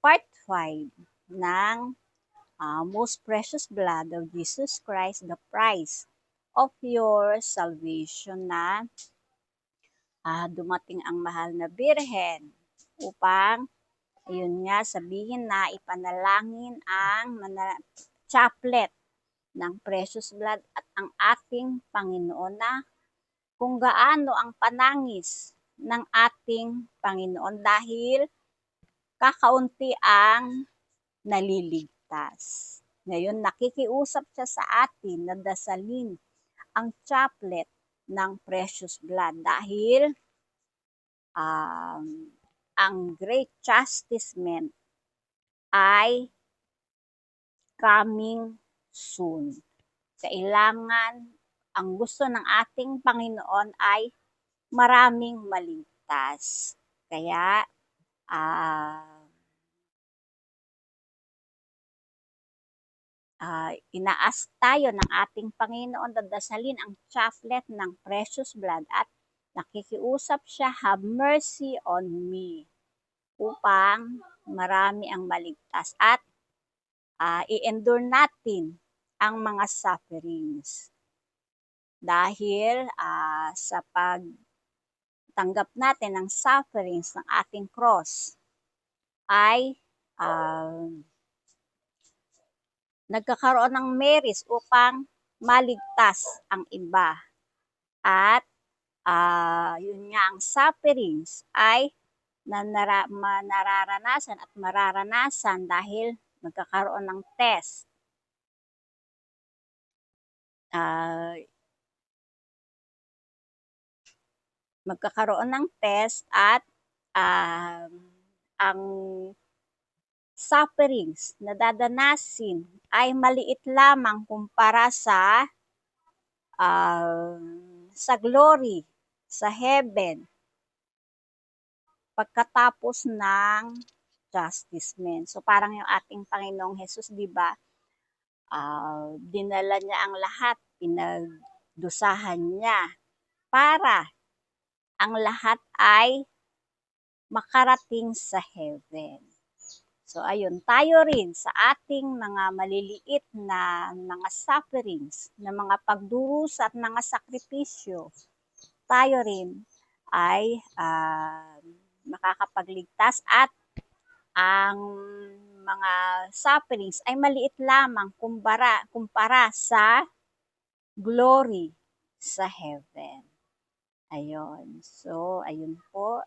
part 5 ng Most Precious Blood of Jesus Christ, the price of your salvation na dumating ang mahal na Birhen upang ayun nga sabihin na ipanalangin ang chaplet ng precious blood at ang ating Panginoon na kung gaano ang panangis ng ating Panginoon dahil kakaunti ang naliligtas. Ngayon, nakikiusap siya sa atin na dasalin ang chaplet ng precious blood dahil ang great chastisement ay coming soon. Kailangan, ang gusto ng ating Panginoon ay maraming maligtas. Kaya, inaas tayo ng ating Panginoon dadasalin ang chaplet ng precious blood at nakikiusap siya, have mercy on me, upang marami ang maligtas at i-endure natin ang mga sufferings. Dahil sa pagtanggap natin ng sufferings ng ating cross ay nagkakaroon ng meris upang maligtas ang iba. At yun nga, ang sufferings ay nararanasan at mararanasan dahil magkakaroon ng test. Magkakaroon ng test at ang sufferings na dadanasin ay maliit lamang kumpara sa glory, sa heaven, pagkatapos ng chastisement. So parang yung ating Panginoong Jesus, di ba? Dinala niya ang lahat, pinagdusahan niya para ang lahat ay makarating sa heaven. So ayun, tayo rin sa ating mga maliliit na mga sufferings, na mga pagdurusa at mga sakripisyo, tayo rin ay makakapagligtas at ang mga sufferings ay maliit lamang kumpara sa glory sa heaven. Ayun. So, ayun po.